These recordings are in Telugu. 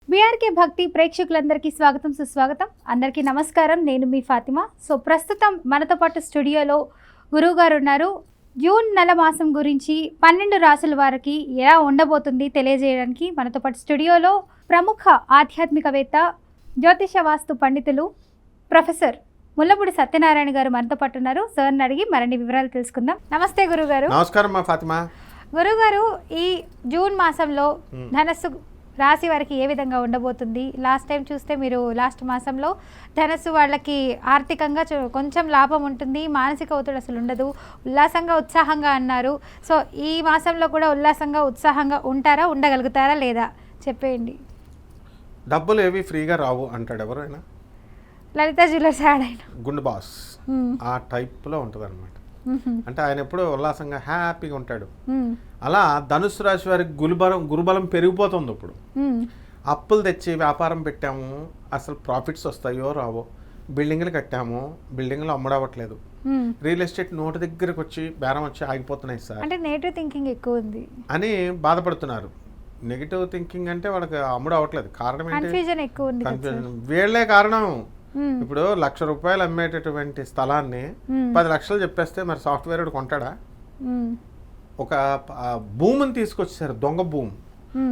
బీఆర్కే భక్తి ప్రేక్షకులందరికీ స్వాగతం సుస్వాగతం. అందరికీ నమస్కారం. నేను మీ ఫాతిమా. సో ప్రస్తుతం మనతో పాటు స్టూడియోలో గురువు గారు ఉన్నారు. జూన్ నెల మాసం గురించి 12 రాసుల వారికి ఎలా ఉండబోతుంది తెలియజేయడానికి మనతో పాటు స్టూడియోలో ప్రముఖ ఆధ్యాత్మికవేత్త, జ్యోతిష వాస్తు పండితులు ప్రొఫెసర్ ముల్లపూడి సత్యనారాయణ గారు మనతో పాటు ఉన్నారు. సార్ని అడిగి మరిన్ని వివరాలు తెలుసుకుందాం. నమస్తే గురుగారు. నమస్కారం మా ఫాతిమా. గురుగారు, ఈ జూన్ మాసంలో ధనస్సు రాశి వారికి ఏ విధంగా ఉండబోతుంది? లాస్ట్ టైం చూస్తే మీరు లాస్ట్ మాసంలో ధనస్సు వాళ్ళకి ఆర్థికంగా కొంచెం లాభం ఉంటుంది, మానసిక ఒత్తిడి అసలు ఉండదు, ఉల్లాసంగా ఉత్సాహంగా అన్నారు. సో ఈ మాసంలో కూడా ఉల్లాసంగా ఉత్సాహంగా ఉంటారా, ఉండగలుగుతారా లేదా చెప్పేయండి. డబ్బులు ఏవి ఫ్రీగా రావు అంటాడు ఎవరైనా. లలిత జ్యువెలర్స్ యాడ్ అయినా గుండు బాస్ ఆ టైప్లో ఉంటుంది అనమాట. అంటే ఆయన ఎప్పుడూ ఉల్లాసంగా హ్యాపీగా ఉంటాడు. అలా ధనుసు రాశి వారికి గురుబలం పెరిగిపోతుంది. ఇప్పుడు అప్పులు తెచ్చి వ్యాపారం పెట్టాము, అసలు ప్రాఫిట్స్ వస్తాయో రావో, బిల్డింగ్లు కట్టాము, బిల్డింగ్లు అమ్ముడవట్లేదు, రియల్ ఎస్టేట్ నోటు దగ్గరకు వచ్చి బేరం వచ్చి ఆగిపోతున్నాయి సార్ అంటే నెగటివ్ థింకింగ్ ఎక్కువ ఉంది అని బాధపడుతున్నారు. నెగిటివ్ థింకింగ్ అంటే వాళ్ళకి అమ్ముడు అవ్వట్లేదు. కారణం ఏంటి? కన్ఫ్యూజన్ ఎక్కువ ఉంది. కన్ఫ్యూజన్ వీళ్లే కారణం. ఇప్పుడు ₹1,00,000 అమ్మేటటువంటి స్థలాన్ని 10 లక్షలు చెప్పేస్తే మరి సాఫ్ట్వేర్ కొంటాడా? ఒక భూమిని తీసుకొచ్చారు, దొంగ భూమి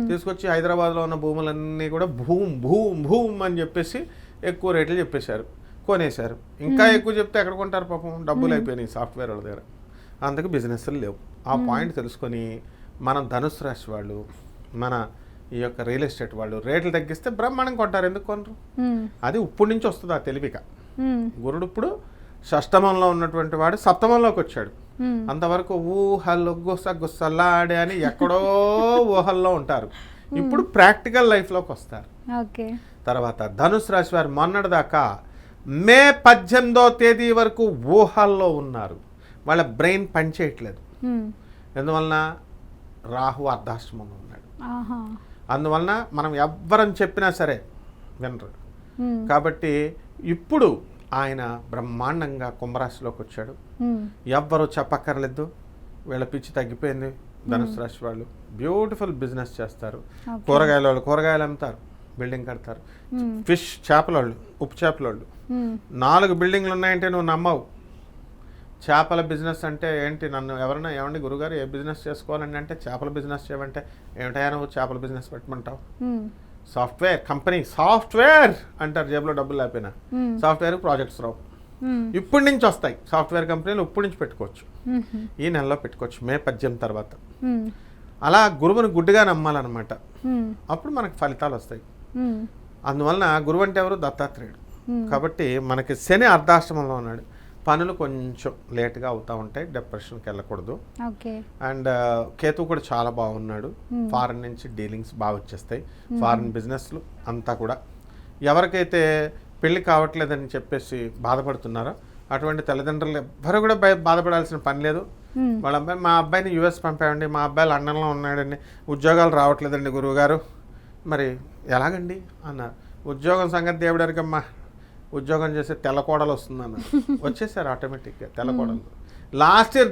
తీసుకొచ్చి హైదరాబాద్లో ఉన్న భూములన్నీ కూడా భూమ్ అని చెప్పేసి ఎక్కువ రేట్లు చెప్పేశారు, కొనేశారు. ఇంకా ఎక్కువ చెప్తే ఎక్కడ కొంటారు పాపం, డబ్బులు అయిపోయినాయి సాఫ్ట్వేర్ వాళ్ళ దగ్గర. అందుకు బిజినెస్లు లేవు. ఆ పాయింట్ తెలుసుకొని మనం ధనుసు రాశి వాళ్ళు, మన ఈ యొక్క రియల్ ఎస్టేట్ వాళ్ళు రేట్లు తగ్గిస్తే బ్రహ్మాండం కొంటారు. ఎందుకు కొనరు? అది ఇప్పటి నుంచి వస్తుంది ఆ తెలివిగా. గురుడు ఇప్పుడు షష్టమంలో ఉన్నటువంటి వాడు సప్తమంలోకి వచ్చాడు. అంతవరకు ఊహల్లో గుసలాడే అని ఎక్కడో ఊహల్లో ఉంటారు. ఇప్పుడు ప్రాక్టికల్ లైఫ్లోకి వస్తారు. తర్వాత ధనుసు రాశి వారు మొన్నటిదాకా మే 18వ తేదీ వరకు ఊహల్లో ఉన్నారు. వాళ్ళ బ్రెయిన్ పనిచేయట్లేదు. ఎందువలన? రాహు అర్ధాష్టమంలో ఉన్నాడు. అందువలన మనం ఎవ్వరని చెప్పినా సరే వినరు. కాబట్టి ఇప్పుడు ఆయన బ్రహ్మాండంగా కుంభరాశిలోకి వచ్చాడు. ఎవ్వరు చెప్పక్కర్లేదు. వీళ్ళ పిచ్చి తగ్గిపోయింది. ధనుసు రాశి వాళ్ళు బ్యూటిఫుల్ బిజినెస్ చేస్తారు. కూరగాయల వాళ్ళు కూరగాయలు అమ్ముతారు, బిల్డింగ్ కడతారు. ఫిష్ చేపల వాళ్ళు, ఉప్పు చేపల వాళ్ళు 4 బిల్డింగ్లు ఉన్నాయంటే నువ్వు నమ్మవు. చేపల బిజినెస్ అంటే ఏంటి? నన్ను ఎవరైనా ఏమండి గురుగారు ఏ బిజినెస్ చేసుకోవాలండి అంటే చేపల బిజినెస్ చేయమంటే ఏమిటయా నువ్వు చేపల బిజినెస్ పెట్టమంటావు? సాఫ్ట్వేర్ కంపెనీ, సాఫ్ట్వేర్ అంటారు. జేబులో డబ్బులు లేకపోయినా సాఫ్ట్వేర్ ప్రాజెక్ట్స్ రావు. ఇప్పటి నుంచి వస్తాయి సాఫ్ట్వేర్ కంపెనీలు. ఇప్పటి నుంచి పెట్టుకోవచ్చు, ఈ నెలలో పెట్టుకోవచ్చు, మే 18 తర్వాత. అలా గురువుని గుడ్డిగా నమ్మాలన్నమాట. అప్పుడు మనకు ఫలితాలు వస్తాయి. అందువలన గురువు అంటే ఎవరు? దత్తాత్రేయుడు. కాబట్టి మనకి శని అర్ధాష్టమంలో ఉన్నాడు. పనులు కొంచెం లేట్గా అవుతూ ఉంటాయి, డిప్రెషన్కి వెళ్ళకూడదు. అండ్ కేతు కూడా చాలా బాగున్నాడు. ఫారెన్ నుంచి డీలింగ్స్ బాగా వచ్చేస్తాయి. ఫారెన్ బిజినెస్లు అంతా కూడా. ఎవరికైతే పెళ్లి కావట్లేదని చెప్పేసి బాధపడుతున్నారో అటువంటి తల్లిదండ్రులు ఎవ్వరు కూడా బాధపడాల్సిన పని లేదు. వాళ్ళ అబ్బాయి, మా అబ్బాయిని US పంపామండి, మా అబ్బాయి లండన్లో ఉన్నాడండి, ఉద్యోగాలు రావట్లేదండి గురువుగారు, మరి ఎలాగండి అన్నారు. ఉద్యోగం సంగతి దేవుడారికమ్మా, ఉద్యోగం చేసే తెల్లకోడలు వస్తుందన్న వచ్చేసారు ఆటోమేటిక్గా తెల్లకోడలు. లాస్ట్ ఇయర్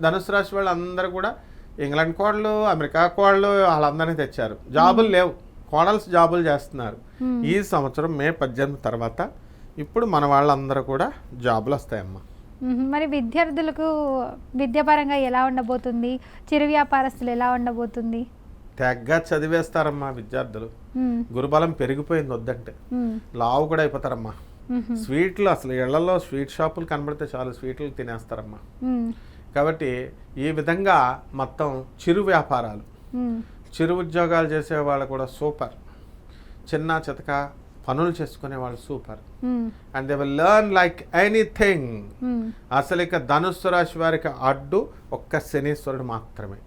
ధనుసు రాశి వాళ్ళు అందరూ కూడా ఇంగ్లాండ్ కోడలు, అమెరికా కోడలు వాళ్ళందరినీ తెచ్చారు. జాబులు లేవు, కోడల్స్ జాబులు చేస్తున్నారు. ఈ సంవత్సరం మే 18 తర్వాత ఇప్పుడు మన వాళ్ళందరూ కూడా జాబులు వస్తాయమ్మా. మరి విద్యార్థులకు విద్యాపరంగా ఎలా ఉండబోతుంది? చిరు వ్యాపారస్తులు ఎలా ఉండబోతుంది? తెగ్గ చదివేస్తారమ్మా విద్యార్థులు. గురుబలం పెరిగిపోయింది, వద్దంటే లావు కూడా అయిపోతారమ్మా. స్వీట్లు అసలు ఇళ్లలో స్వీట్ షాపులు కనబడితే చాలు స్వీట్లు తినేస్తారమ్మా. కాబట్టి ఈ విధంగా మొత్తం చిరు వ్యాపారాలు, చిరు ఉద్యోగాలు చేసే వాళ్ళు కూడా సూపర్. చిన్న చితక పనులు చేసుకునే వాళ్ళు super. And they will learn like anything. అసలు ఇక ధనుస్సు రాశి వారికి అడ్డు ఒక్క శనీశ్వరుడు మాత్రమే.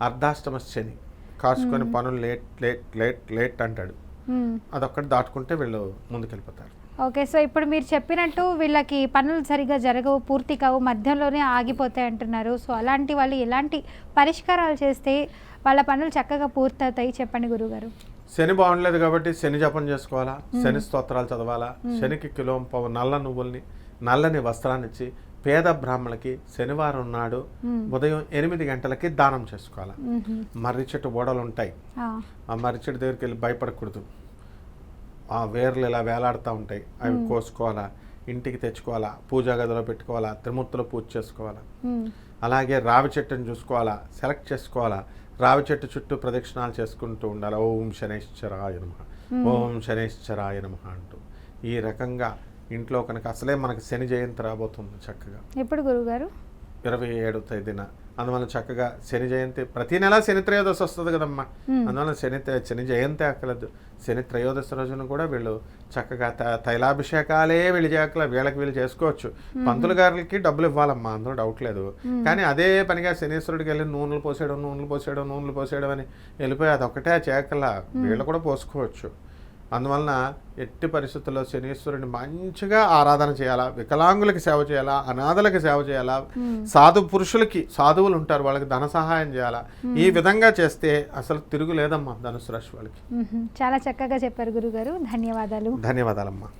అర్ధాష్టమ శని కాచుకొని పనులు లేట్ లేట్ లేట్ లేట్ అంటాడు. అదొక్కటి దాటుకుంటే వీళ్ళు ముందుకెళ్ళిపోతారు. ఓకే, సో ఇప్పుడు మీరు చెప్పినట్టు వీళ్ళకి పనులు సరిగా జరగవు, పూర్తి కావు, మధ్యలోనే ఆగిపోతాయి అంటున్నారు. సో అలాంటి వాళ్ళు ఎలాంటి పరిష్కారాలు చేస్తే వాళ్ళ పనులు చక్కగా పూర్తవుతాయి చెప్పండి గురుగారు. శని బాగుండలేదు కాబట్టి శని జపం చేసుకోవాలా, శని స్తోత్రాలు చదవాలా, శనికి కిలో నల్ల నువ్వుల్ని, నల్లని వస్త్రాన్ని ఇచ్చి పేద బ్రాహ్మణులకి శనివారం నాడు ఉదయం 8 గంటలకి దానం చేసుకోవాలి. మర్రి చెట్టు ఓడలు ఉంటాయి, ఆ మర్రి చెట్టు దగ్గరికి వెళ్ళి భయపడకూడదు. ఆ వేర్లు ఇలా వేలాడుతూ ఉంటాయి, అవి కోసుకోవాలా, ఇంటికి తెచ్చుకోవాలా, పూజా గదిలో పెట్టుకోవాలా, త్రిమూర్తుల పూజ చేసుకోవాలా. అలాగే రావి చెట్టుని చూసుకోవాలా, సెలెక్ట్ చేసుకోవాలా, రావి చెట్టు చుట్టూ ప్రదక్షిణాలు చేసుకుంటూ ఉండాలి. ఓం శనైశ్చరాయ నమః, ఓం శనైశ్చరాయ నమః అంటూ. ఈ రకంగా ఇంట్లో కనుక అసలే మనకి శని జయంతి రాబోతుంది చక్కగా ఎప్పుడు గురుగారు? 27వ తేదీన. అందువల్ల చక్కగా శని జయంతి ప్రతి నెల శని త్రయోదశి వస్తుంది కదమ్మా. అందువల్ల శని జయంతి అక్కలేదు. శని త్రయోదశి రోజున కూడా వీళ్ళు చక్కగా తైలాభిషేకాలే వీళ్ళకి చేసుకోవచ్చు. పంతులు గారికి డబ్బులు ఇవ్వాలమ్మా, అందులో డౌట్ లేదు. కానీ అదే పనిగా శనీశ్వరుడికి వెళ్ళి నూనెలు పోసేయడం అని వెళ్ళిపోయి అదొక్కటే చేయకలా వీళ్ళు కూడా పోసుకోవచ్చు. అందువలన ఎట్టి పరిస్థితుల్లో శనీశ్వరుని మంచిగా ఆరాధన చేయాలా, వికలాంగులకి సేవ చేయాలా, అనాథలకి సేవ చేయాలా, సాధువులు ఉంటారు వాళ్ళకి ధన సహాయం చేయాలా. ఈ విధంగా చేస్తే అసలు తిరుగులేదమ్మా ధనుసు రాశి వాళ్ళకి. చాలా చక్కగా చెప్పారు గురుగారు. ధన్యవాదాలు. ధన్యవాదాలమ్మా.